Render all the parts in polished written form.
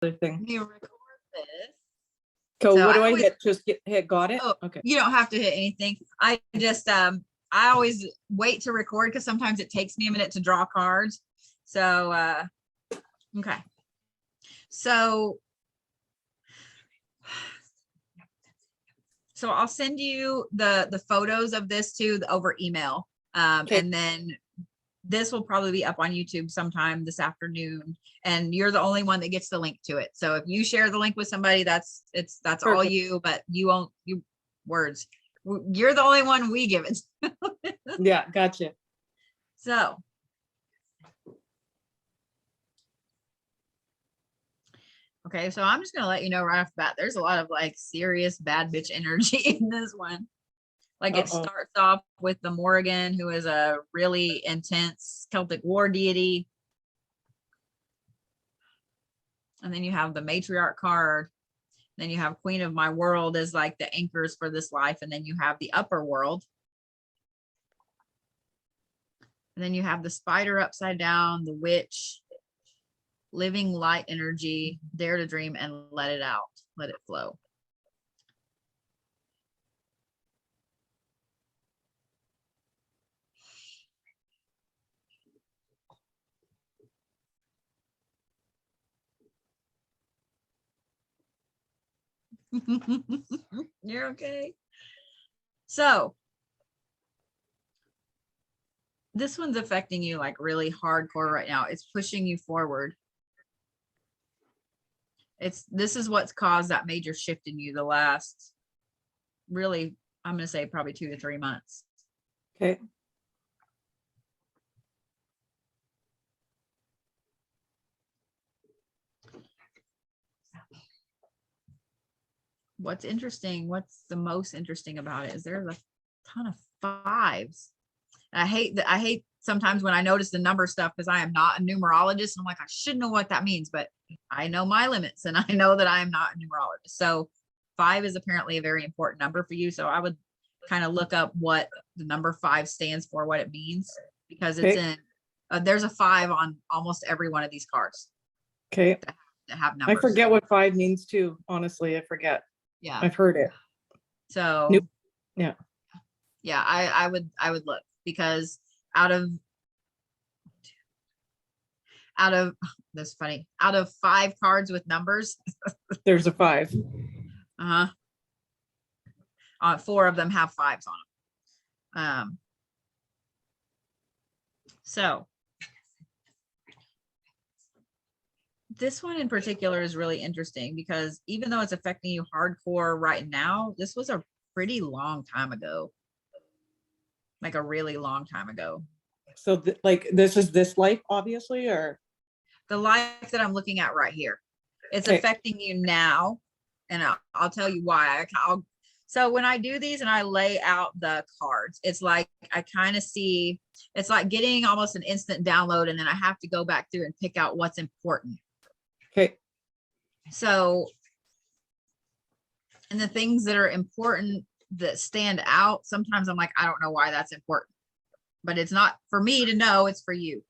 thing. Let me record this. So what do I hit? Just hit got it? Oh, okay. You don't have to hit anything. I just I always wait to record because sometimes it takes me a minute to draw cards. So okay. So I'll send you the photos of this too over email. Okay. And then this will probably be up on YouTube sometime this afternoon, and you're the only one that gets the link to it. So if you share the link with somebody, that's all you, but you won't, words. You're the only one we give it. Yeah, gotcha. So okay, so I'm just gonna let you know right off the bat, there's a lot of like serious bad bitch energy in this one. Like it starts off with the Morrigan, who is a really intense Celtic war deity. And then you have the matriarch card. Then you have Queen of My World as like the anchors for this life. And then you have the upper world. And then you have the spider upside down, the witch, living light energy, dare to dream and let it out, let it flow. You're okay. So this one's affecting you like really hardcore right now. It's pushing you forward. This is what's caused that major shift in you the last, really, I'm going to say probably 2 to 3 months. Okay. What's interesting, what's the most interesting about it is there's a ton of 5s. I hate sometimes when I notice the number stuff because I am not a numerologist. And I'm like, I should know what that means, but I know my limits and I know that I am not a numerologist. So 5 is apparently a very important number for you. So I would kind of look up what the number 5 stands for, what it means, because it's in, there's a 5 on almost every one of these cards. Okay. That have numbers. I forget what 5 means too. Honestly, I forget. Yeah. I've heard it. So yeah. Yeah, I would look, because out of that's funny, out of 5 cards with numbers, there's a 5. 4 of them have 5s on them. So this one in particular is really interesting because even though it's affecting you hardcore right now, this was a pretty long time ago, like a really long time ago. So like this is this life, obviously, or the life that I'm looking at right here. It's affecting you now, and I'll tell you why. So when I do these and I lay out the cards, it's like I kind of see, it's like getting almost an instant download, and then I have to go back through and pick out what's important. Okay. So, and the things that are important that stand out, sometimes I'm like, I don't know why that's important, but it's not for me to know, it's for you.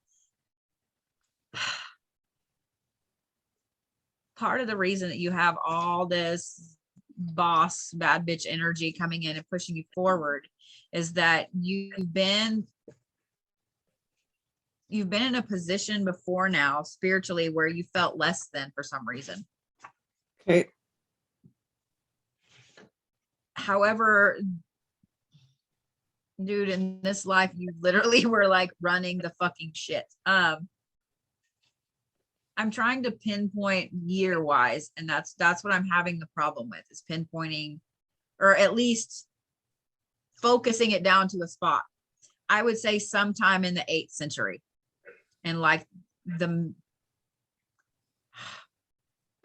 Part of the reason that you have all this boss bad bitch energy coming in and pushing you forward is that you've been in a position before now spiritually where you felt less than for some reason. Okay. However, dude, in this life, you literally were like running the fucking shit. I'm trying to pinpoint year wise, and that's what I'm having the problem with, is pinpointing, or at least focusing it down to a spot. I would say sometime in the 8th century. And like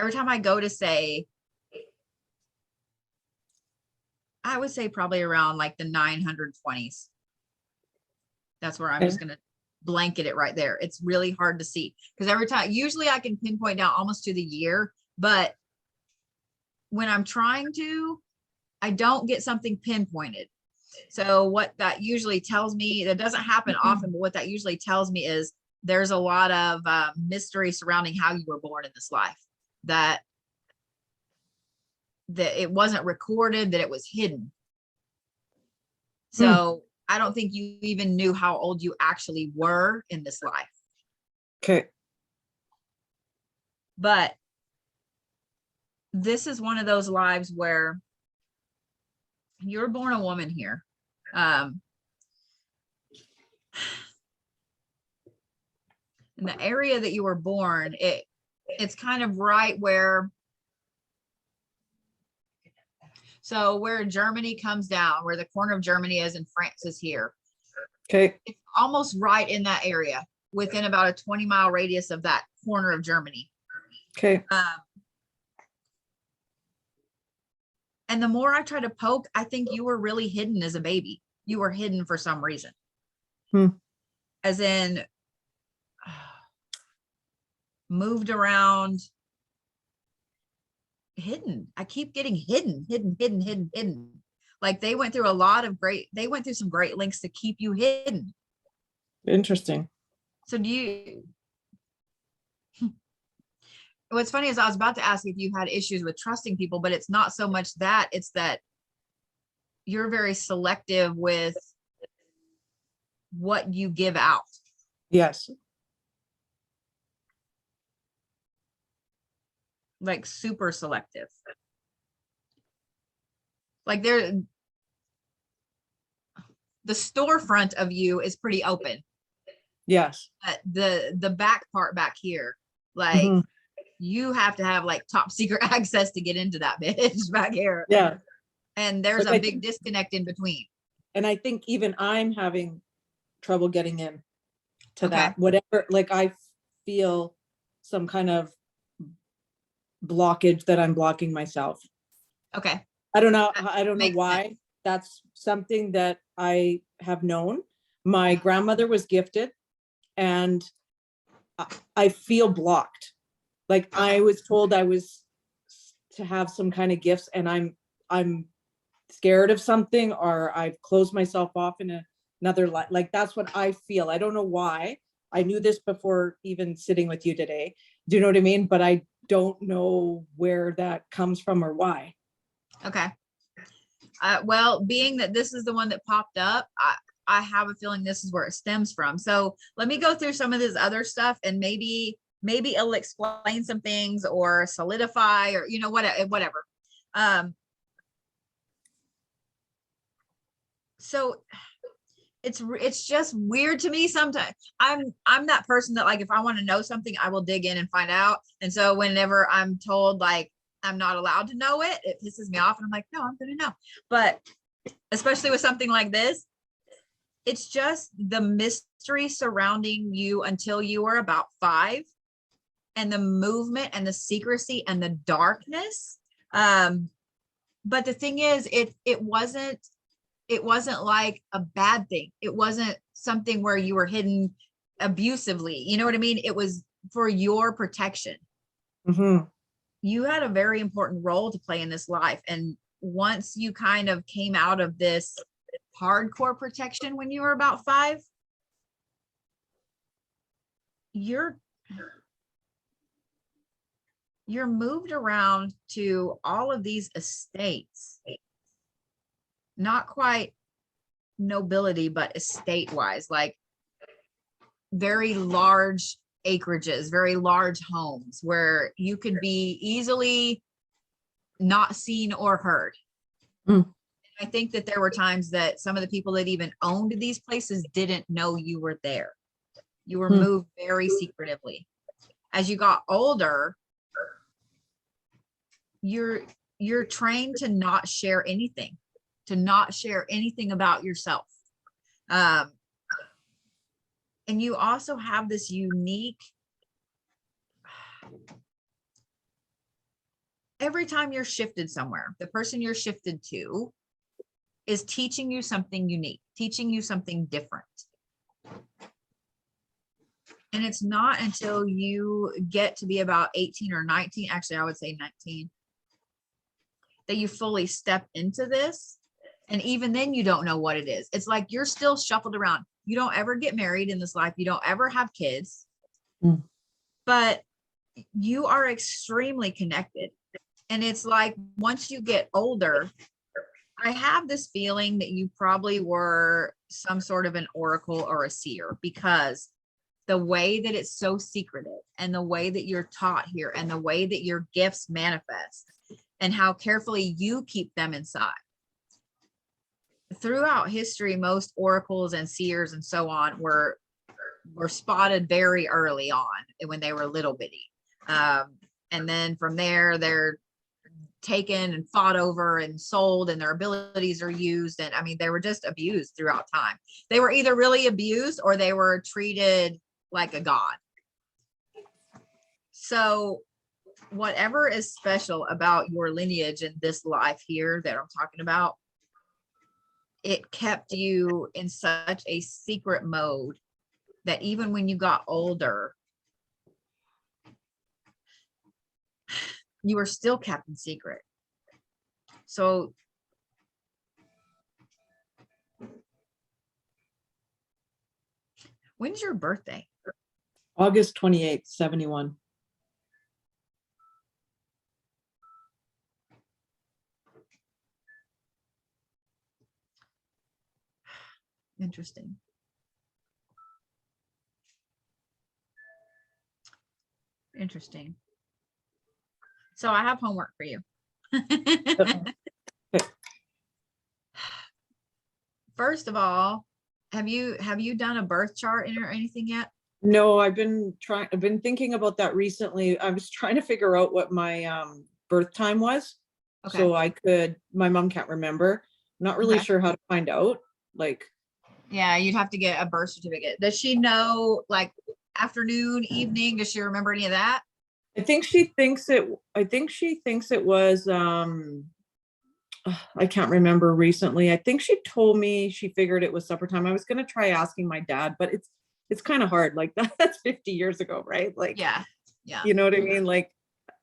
every time I go to say, I would say probably around like the 920s. That's where I'm just going to blanket it right there. It's really hard to see because every time, usually I can pinpoint down almost to the year, but when I'm trying to, I don't get something pinpointed. So what that usually tells me, that doesn't happen often, but what that usually tells me is there's a lot of mystery surrounding how you were born in this life. that it wasn't recorded, that it was hidden. So I don't think you even knew how old you actually were in this life. Okay. But this is one of those lives where you're born a woman here. In the area that you were born, it's kind of right where, so where Germany comes down, where the corner of Germany is and France is here. Okay. It's almost right in that area, within about a 20-mile radius of that corner of Germany. Okay. And the more I try to poke, I think you were really hidden as a baby. You were hidden for some reason. As in, moved around, hidden. I keep getting hidden. Like they went through some great lengths to keep you hidden. Interesting. So what's funny is I was about to ask if you had issues with trusting people, but it's not so much that, it's that you're very selective with what you give out. Yes. Like super selective. Like the storefront of you is pretty open. Yes. But the back part back here, like you have to have like top secret access to get into that bitch back here. Yeah. And there's a big disconnect in between. And I think even I'm having trouble getting in to that. Whatever, like I feel some kind of blockage that I'm blocking myself. Okay. I don't know why. Sense. That's something that I have known. My grandmother was gifted and I feel blocked. Like I was told I was to have some kind of gifts and I'm scared of something, or I've closed myself off in another life. Like that's what I feel. I don't know why. I knew this before even sitting with you today. Do you know what I mean? But I don't know where that comes from or why. Okay. Well, being that this is the one that popped up, I have a feeling this is where it stems from. So let me go through some of this other stuff and maybe it'll explain some things or solidify or, whatever. So it's just weird to me sometimes. I'm that person that, like, if I want to know something, I will dig in and find out. And so whenever I'm told like I'm not allowed to know it, it pisses me off and I'm like, no, I'm gonna know. But especially with something like this, it's just the mystery surrounding you until you were about 5, and the movement and the secrecy and the darkness. But the thing is, it wasn't like a bad thing. It wasn't something where you were hidden abusively. You know what I mean? It was for your protection. You had a very important role to play in this life. And once you kind of came out of this hardcore protection when you were about 5, you're moved around to all of these estates. Not quite nobility, but estate wise, like very large acreages, very large homes where you could be easily not seen or heard. I think that there were times that some of the people that even owned these places didn't know you were there. You were moved very secretively. As you got older, you're trained to not share anything. To not share anything about yourself. And you also have this unique, every time you're shifted somewhere, the person you're shifted to is teaching you something unique, teaching you something different. And it's not until you get to be about 18 or 19, actually, I would say 19, that you fully step into this. And even then you don't know what it is. It's like you're still shuffled around. You don't ever get married in this life. You don't ever have kids. But you are extremely connected. And it's like, once you get older, I have this feeling that you probably were some sort of an oracle or a seer, because the way that it's so secretive and the way that you're taught here and the way that your gifts manifest and how carefully you keep them inside. Throughout history, most oracles and seers and so on were spotted very early on when they were little bitty. And then from there, they're taken and fought over and sold, and their abilities are used. And I mean, they were just abused throughout time. They were either really abused or they were treated like a god. So whatever is special about your lineage in this life here that I'm talking about, it kept you in such a secret mode that even when you got older, you were still kept in secret. So when's your birthday? August 28th, 71. Interesting. Interesting. So I have homework for you. First of all, have you done a birth chart or anything yet? No, I've been thinking about that recently. I was trying to figure out what my birth time was. Okay. So my mom can't remember. Not really Okay. sure how to find out. Like, yeah, you'd have to get a birth certificate. Does she know, like, afternoon, evening? Does she remember any of that? I think she thinks it was, I can't remember recently. I think she told me she figured it was supper time. I was going to try asking my dad, but it's kind of hard. Like that's 50 years ago, right? Like, Yeah. You know what I mean? Like,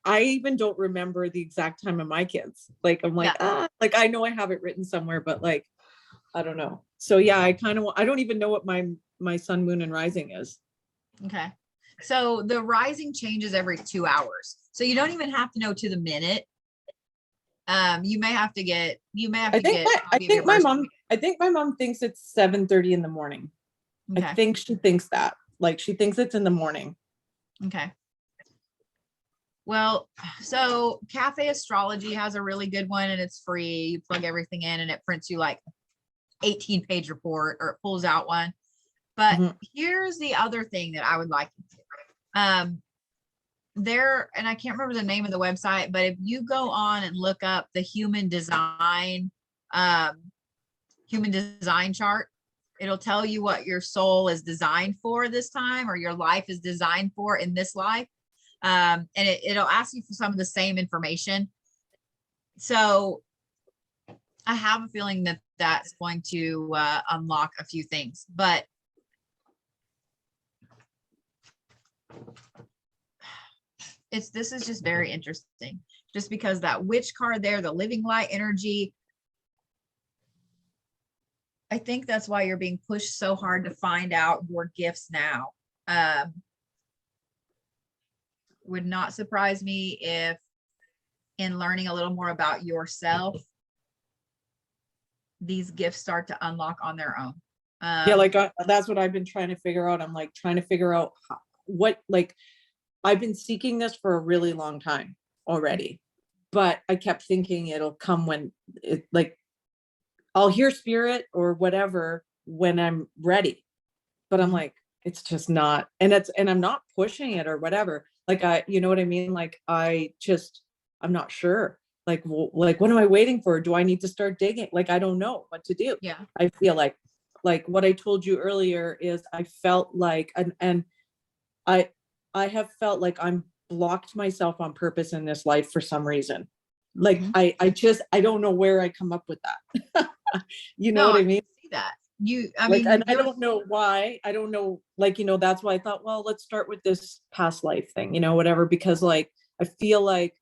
I even don't remember the exact time of my kids. Like, I'm like, like, I know I have it written somewhere, but like, I don't know. So yeah, I don't even know what my sun, moon, and rising is. Okay. So the rising changes every 2 hours. So you don't even have to know to the minute. You may have to get, I think my mom thinks it's 7:30 in the morning. Okay. I think she thinks that. Like, she thinks it's in the morning. Okay. Well, so Cafe Astrology has a really good one, and it's free. You plug everything in and it prints you like 18-page report, or it pulls out one. But here's the other thing that I would like you to do. There, and I can't remember the name of the website, but if you go on and look up the human design chart, it'll tell you what your soul is designed for this time, or your life is designed for in this life. And it'll ask you for some of the same information. So I have a feeling that that's going to unlock a few things, but this is just very interesting, just because that witch card there, the living light energy, I think that's why you're being pushed so hard to find out your gifts now. Would not surprise me if, in learning a little more about yourself, these gifts start to unlock on their own. Yeah, like that's what I've been trying to figure out. I'm like trying to figure out I've been seeking this for a really long time already, but I kept thinking it'll come when I'll hear spirit or whatever when I'm ready. But I'm like, it's just not, and I'm not pushing it or whatever. Like, you know what I mean? Like, I'm not sure. Like, what am I waiting for? Do I need to start digging? Like, I don't know what to do. Yeah. I feel like what I told you earlier is I felt like, and I have felt like I'm blocked myself on purpose in this life for some reason. Like, I don't know where I come up with that. You know what I mean? See that. I don't know why. I don't know, that's why I thought, well, let's start with this past life thing, whatever, because I feel like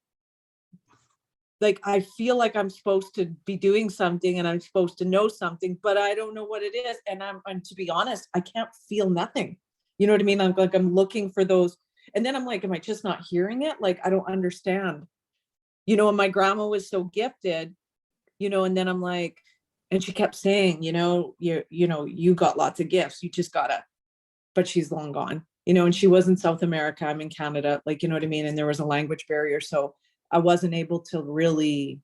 I'm supposed to be doing something and I'm supposed to know something, but I don't know what it is. And to be honest, I can't feel nothing. You know what I mean? I'm looking for those, And then I'm like, am I just not hearing it? Like, I don't understand, and my grandma was so gifted, and then I'm like, and she kept saying, you got lots of gifts. You just gotta, but she's long gone, and she was in South America. I'm in Canada, like, you know what I mean? And there was a language barrier. So I wasn't able to really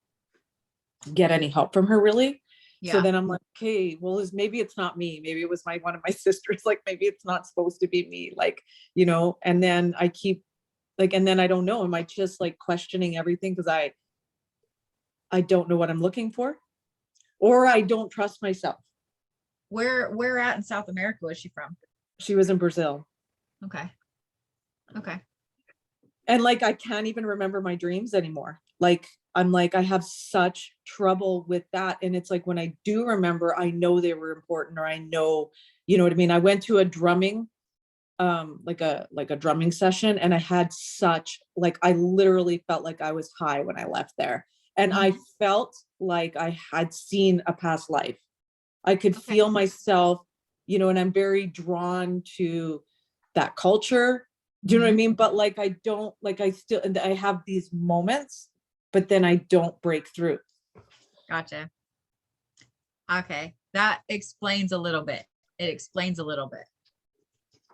get any help from her, really. So then I'm like, okay, well, maybe it's not me. Maybe it was one of my sisters. Like, maybe it's not supposed to be me. Like, and then I keep like, and then I don't know. Am I just like questioning everything because I don't know what I'm looking for, or I don't trust myself. Where at in South America was she from? She was in Brazil. Okay. And like, I can't even remember my dreams anymore. Like, I'm like, I have such trouble with that. And it's like, when I do remember, I know they were important, or I know, you know what I mean? I went to a drumming, like a drumming session, and I had I literally felt like I was high when I left there. And I felt like I had seen a past life. I could feel myself, and I'm very drawn to that culture. Do you know what I mean? But like, I don't, like, and I have these moments, but then I don't break through. Gotcha. Okay. That explains a little bit. It explains a little bit.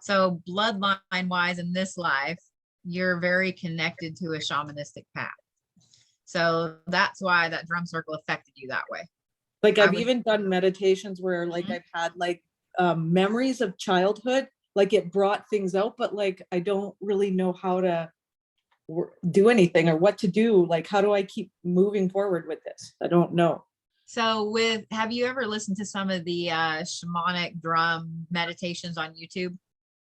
So bloodline wise in this life, you're very connected to a shamanistic path. So that's why that drum circle affected you that way. Like, I've even done meditations where like I've had like memories of childhood, like it brought things out, but like, I don't really know how to do anything or what to do. Like, how do I keep moving forward with this? I don't know. So have you ever listened to some of the shamanic drum meditations on YouTube?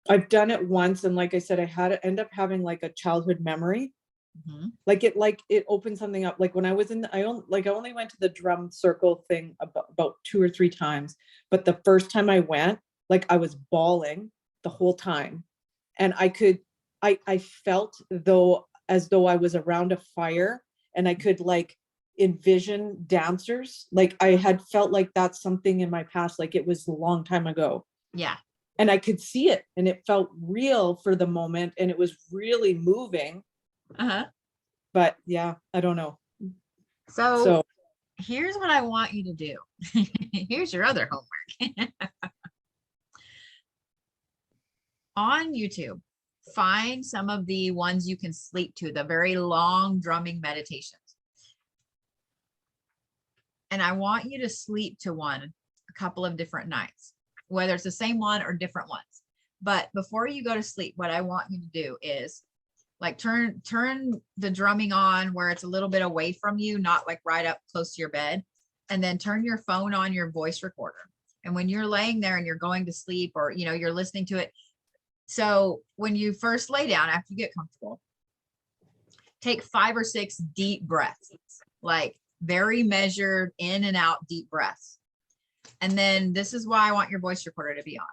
I've done it once. And like I said, I had to end up having like a childhood memory. Like it opened something up. Like when I was I only went to the drum circle thing about 2 or 3 times. But the first time I went, like, I was bawling the whole time. And I felt as though I was around a fire, and I could like envision dancers. Like, I had felt like that's something in my past, like it was a long time ago. Yeah. And I could see it, and it felt real for the moment, and it was really moving. But yeah, I don't know. So here's what I want you to do. Here's your other homework. On YouTube, find some of the ones you can sleep to, the very long drumming meditations. And I want you to sleep to one a couple of different nights, whether it's the same one or different ones. But before you go to sleep, what I want you to do is like turn the drumming on where it's a little bit away from you, not like right up close to your bed, and then turn your phone on your voice recorder. And when you're laying there and you're going to sleep, or you're listening to it, so when you first lay down, after you get comfortable, take 5 or 6 deep breaths, like very measured in and out deep breaths. And then this is why I want your voice recorder to be on.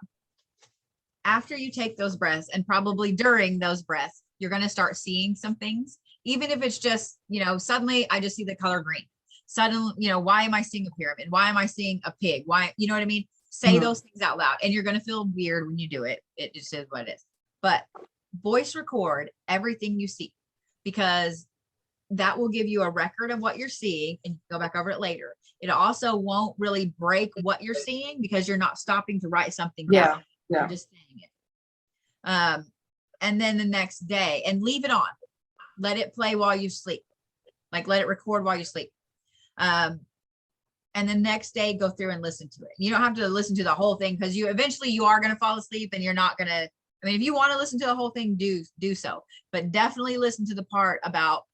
After you take those breaths, and probably during those breaths, you're going to start seeing some things, even if it's just, suddenly I just see the color green. Suddenly, why am I seeing a pyramid? Why am I seeing a pig? Why, you know what I mean? Say those things out loud, and you're going to feel weird when you do it. It just is what it is. But voice record everything you see, because that will give you a record of what you're seeing, and you can go back over it later. It also won't really break what you're seeing, because you're not stopping to write something down. You're just saying it. And then the next day, and leave it on. Let it play while you sleep. Like, let it record while you sleep. And the next day, go through and listen to it. You don't have to listen to the whole thing, because eventually you are going to fall asleep, and you're not going to, if you want to listen to the whole thing, do so, but definitely listen to the part about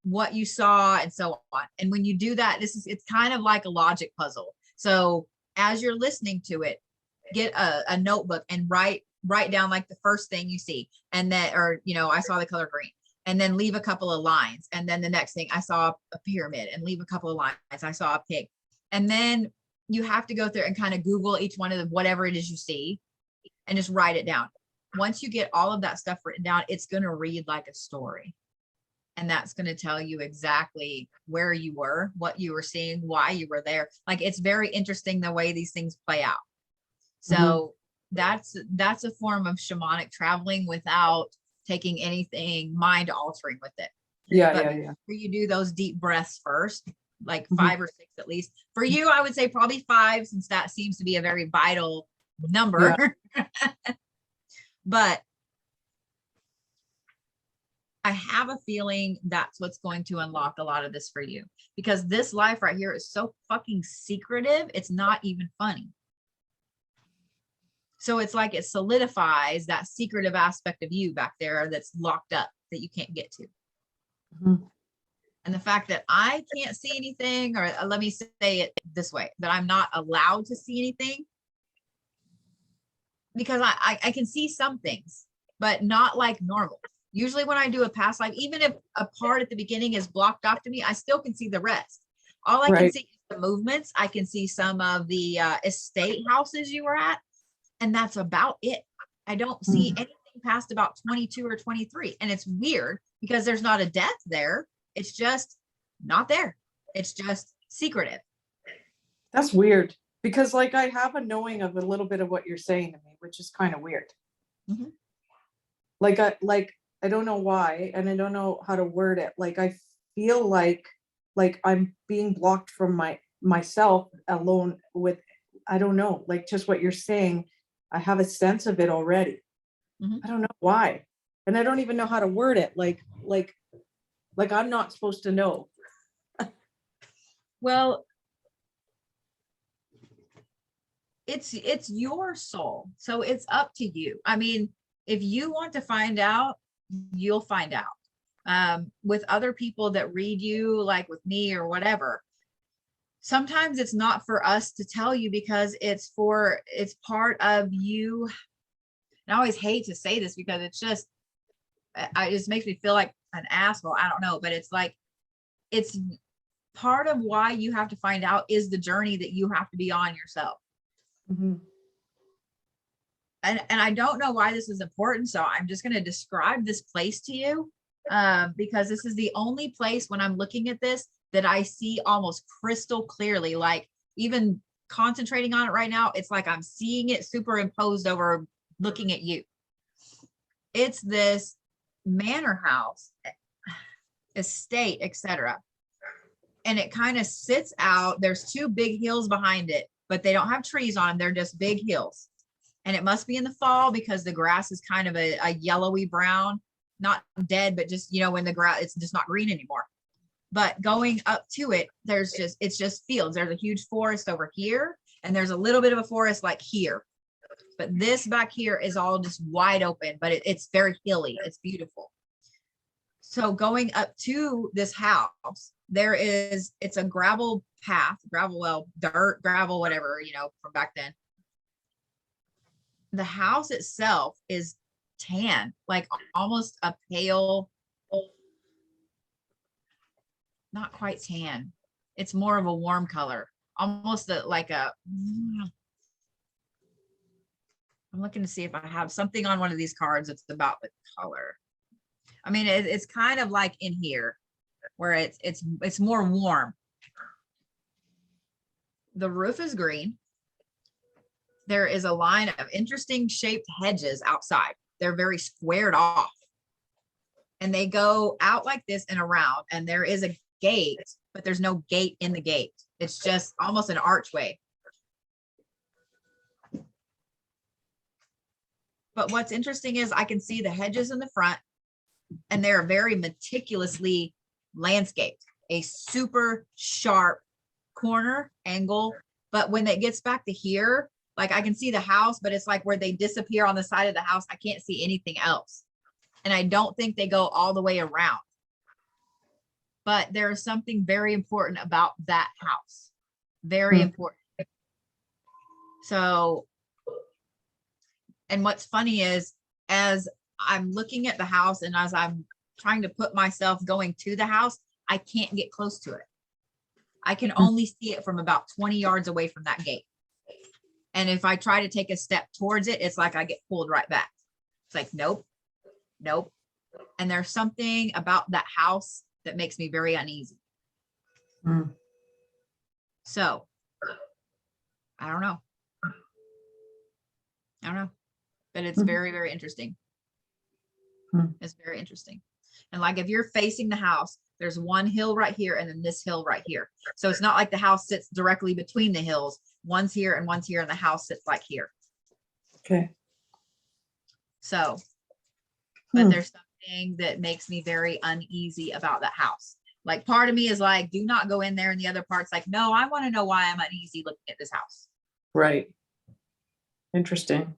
what you saw and so on. And when you do that, it's kind of like a logic puzzle. So as you're listening to it, get a notebook and write down like the first thing you see, and then, or I saw the color green, and then leave a couple of lines. And then the next thing, I saw a pyramid, and leave a couple of lines. I saw a pig. And then you have to go through and kind of Google each one of the whatever it is you see, and just write it down. Once you get all of that stuff written down, it's going to read like a story. And that's going to tell you exactly where you were, what you were seeing, why you were there. Like, it's very interesting the way these things play out. So that's a form of shamanic traveling without taking anything mind altering with it. Yeah, But yeah, yeah. before you do those deep breaths first, like Mhm. 5 or 6 at least. For you, I would say probably 5, since that seems to be a very vital number. But I have a feeling that's what's going to unlock a lot of this for you, because this life right here is so fucking secretive. It's not even funny. So it's like it solidifies that secretive aspect of you back there that's locked up that you can't get to. Mhm. And the fact that I can't see anything, or let me say it this way, that I'm not allowed to see anything, because I can see some things, but not like normal. Usually when I do a past life, even if a part at the beginning is blocked off to me, I still can see the rest. All I can Right. see is the movements. I can see some of the estate houses you were at, and that's about it. I don't see anything past about 22 or 23. And it's weird because there's not a death there. It's just not there. It's just secretive. That's weird, because like I have a knowing of a little bit of what you're saying to me, which is kind of weird. Mhm. I don't know why, and I don't know how to word it. Like I feel like I'm being blocked from myself alone with, I don't know, like just what you're saying. I have a sense of it already. Mhm. I don't know why. And I don't even know how to word it. Like I'm not supposed to know. Well, it's your soul, so it's up to you. I mean, if you want to find out, you'll find out. With other people that read you, like with me or whatever, sometimes it's not for us to tell you, because it's part of you. And I always hate to say this because it's just, it just makes me feel like an asshole. I don't know, but it's like, it's part of why you have to find out is the journey that you have to be on yourself. Mhm. And I don't know why this is important, so I'm just going to describe this place to you, because this is the only place when I'm looking at this that I see almost crystal clearly. Like even concentrating on it right now, it's like I'm seeing it superimposed over looking at you. It's this manor house, estate, etc. And it kind of sits out. There's 2 big hills behind it, but they don't have trees on them. They're just big hills. And it must be in the fall because the grass is kind of a yellowy brown, not dead, but just, when the grass, it's just not green anymore. But going up to it, it's just fields. There's a huge forest over here, and there's a little bit of a forest like here. But this back here is all just wide open, but it's very hilly. It's beautiful. So going up to this house, it's a gravel path, dirt, gravel, whatever, from back then. The house itself is tan, like almost a pale, not quite tan. It's more of a warm color, almost I'm looking to see if I have something on one of these cards that's about the color. I mean, it's kind of like in here where it's more warm. The roof is green. There is a line of interesting shaped hedges outside. They're very squared off. And they go out like this and around. And there is a gate, but there's no gate in the gate. It's just almost an archway. But what's interesting is I can see the hedges in the front, and they're very meticulously landscaped. A super sharp corner angle. But when it gets back to here, like I can see the house, but it's like where they disappear on the side of the house. I can't see anything else. And I don't think they go all the way around. But there is something very important about that house. Very important. So, and what's funny is, as I'm looking at the house and as I'm trying to put myself going to the house, I can't get close to it. I can only see it from about 20 yards away from that gate. And if I try to take a step towards it, it's like I get pulled right back. It's like, nope, nope. And there's something about that house that makes me very uneasy. So, I don't know. But it's very, very interesting. It's very interesting. And like if you're facing the house, there's one hill right here and then this hill right here. So it's not like the house sits directly between the hills. One's here and one's here and the house sits like here. Okay. So, but there's something that makes me very uneasy about that house. Like part of me is like, do not go in there. And the other part's like, no, I want to know why I'm uneasy looking at this house. Right. Interesting.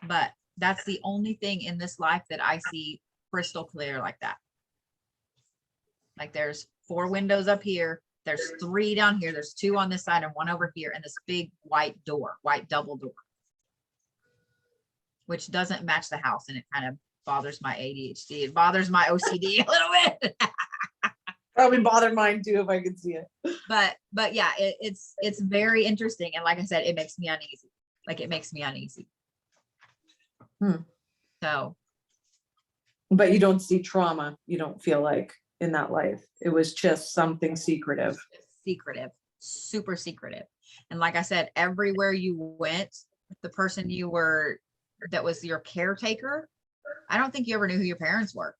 But that's the only thing in this life that I see crystal clear like that. Like there's 4 windows up here. There's 3 down here. There's 2 on this side and 1 over here. And this big white door, white double door, which doesn't match the house. And it kind of bothers my ADHD. It bothers my OCD a little bit. Probably bother mine too if I could see it. But yeah, it's very interesting. And like I said, it makes me uneasy. Like it makes me uneasy. So. But you don't see trauma, you don't feel like in that life. It was just something secretive. Secretive, super secretive. And like I said, everywhere you went, the person that was your caretaker, I don't think you ever knew who your parents were.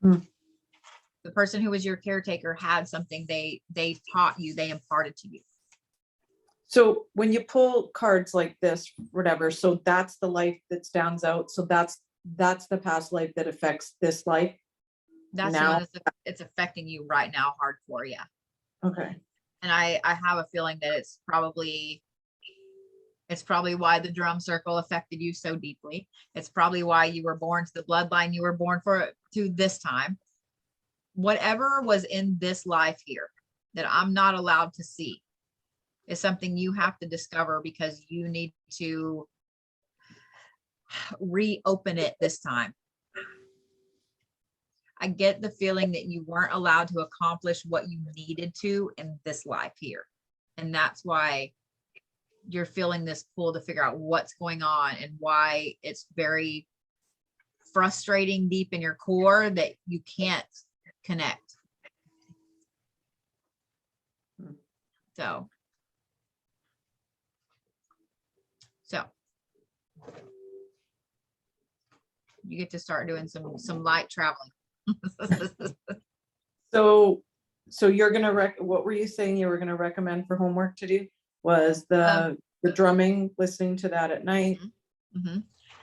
The person who was your caretaker had something they taught you, they imparted to you. So when you pull cards like this, whatever, so that's the life that stands out. So that's the past life that affects this life. That's now. the one it's affecting you right now, hardcore. Yeah. Okay. And I have a feeling that it's probably why the drum circle affected you so deeply. It's probably why you were born to the bloodline you were born to this time. Whatever was in this life here that I'm not allowed to see is something you have to discover, because you need to reopen it this time. I get the feeling that you weren't allowed to accomplish what you needed to in this life here. And that's why you're feeling this pull to figure out what's going on and why it's very frustrating deep in your core that you can't connect. So you get to start doing some light traveling. So you're gonna what were you saying you were gonna recommend for homework to do? Was the drumming, listening to that at night.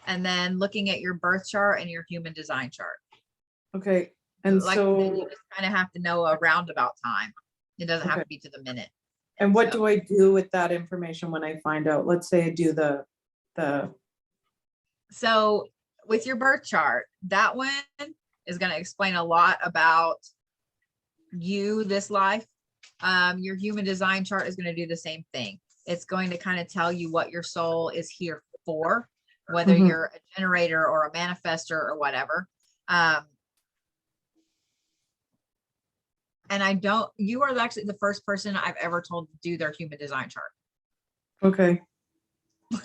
And then looking at your birth chart and your human design chart. Okay. And like, so you just kind of have to know a roundabout time. It doesn't have to be to the minute. And what do I do with that information when I find out? Let's say I do the So with your birth chart, that one is going to explain a lot about you this life. Your human design chart is going to do the same thing. It's going to kind of tell you what your soul is here for, whether you're a generator or a manifester or whatever. And you are actually the first person I've ever told to do their human design chart. Okay.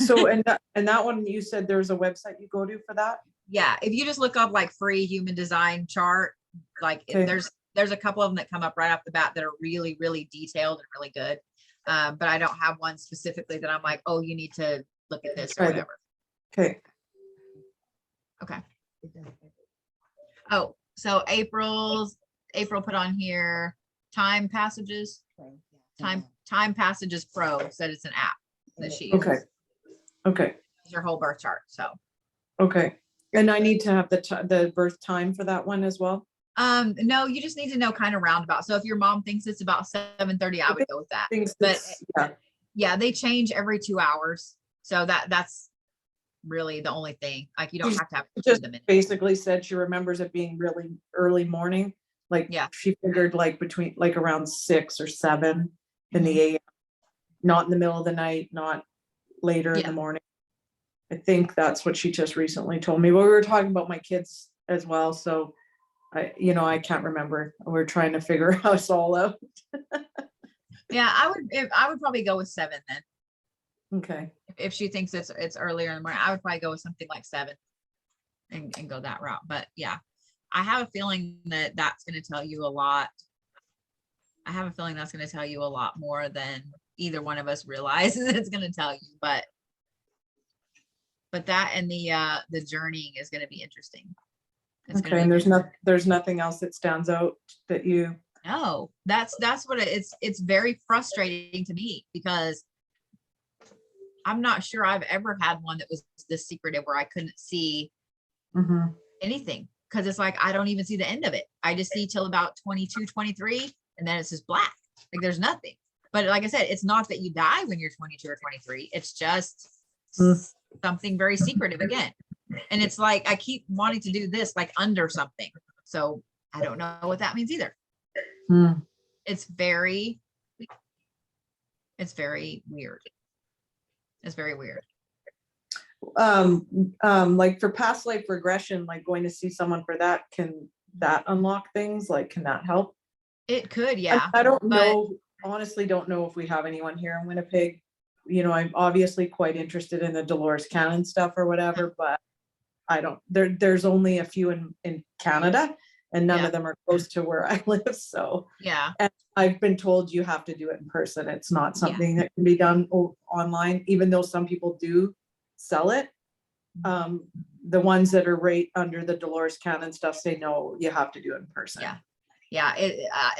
So, and that one, you said there's a website you go to for that? Yeah. If you just look up like free human design chart, like there's a couple of them that come up right off the bat that are really, really detailed and really good. But I don't have one specifically that I'm like, oh, you need to look at this or whatever. Okay. Okay. Oh, so April put on here Time Passages. Time Passages Pro said it's an app that she uses. Okay. It's your whole birth chart. So. Okay. And I need to have the birth time for that one as well? No, you just need to know kind of roundabout. So if your mom thinks it's about 7:30, I would go with that. But yeah, they change every 2 hours. So that's really the only thing. Like you don't have to have just basically said she remembers it being really early morning. Like she figured like between like around 6 or 7 in the AM, not in the middle of the night, not later in the morning. I think that's what she just recently told me. But we were talking about my kids as well. So I can't remember. We're trying to figure us all out. Yeah, I would probably go with 7 then. Okay. If she thinks it's earlier in the morning, I would probably go with something like 7 and go that route. But yeah, I have a feeling that that's going to tell you a lot. I have a feeling that's going to tell you a lot more than either one of us realizes it's going to tell you. But but that and the journeying is going to be interesting. It's gonna Okay, and be there's nothing else that stands out that you, No, that's what it's very frustrating to me because I'm not sure I've ever had one that was this secretive where I couldn't see Mhm. anything. Cause it's like, I don't even see the end of it. I just see till about 22, 23, and then it's just black. Like there's nothing. But like I said, it's not that you die when you're 22 or 23. It's just Mm. something very secretive again. And it's like, I keep wanting to do this like under something. So I don't know what that means either. Mm. It's very weird. It's very weird. Like for past life regression, like going to see someone for that, can that unlock things? Like, can that help? It could, yeah. I don't but- know, honestly, don't know if we have anyone here in Winnipeg. You know, I'm obviously quite interested in the Dolores Cannon stuff or whatever, but I don't, there's only a few in Canada and none Yeah. of them are close to where I live. So, Yeah. and I've been told you have to do it in person. It's not Yeah. something that can be done online, even though some people do sell it. The ones that are right under the Dolores Cannon stuff say, no, you have to do it in person. Yeah. Yeah.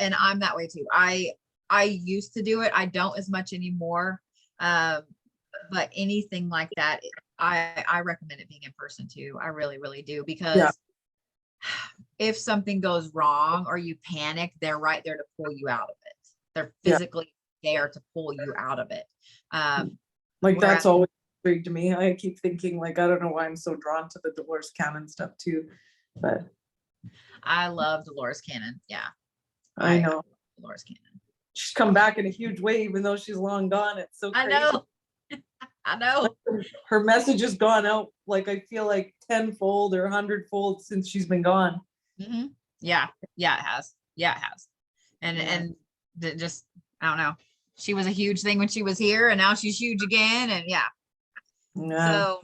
And I'm that way too. I used to do it. I don't as much anymore. But anything like that, I recommend it being in person too. I really, really do, because if something goes wrong or you panic, they're right there to pull you out of it. They're physically there to pull you out of it. Like whereas- that's always intrigued me. I keep thinking, like, I don't know why I'm so drawn to the Dolores Cannon stuff too, but I love Dolores Cannon. Yeah. I know love Dolores Cannon. she's come back in a huge way, even though she's long gone. It's so I crazy. know. I know. Her message has gone out, like, I feel like 10-fold or 100-fold since she's been gone. Mhm. Yeah. Yeah, it has. Yeah, it has. And, Yeah. just, I don't know. She was a huge thing when she was here and now she's huge again. And yeah. Yeah.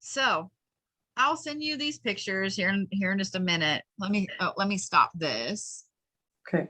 So I'll send you these pictures here in just a minute. Let me stop this. Okay.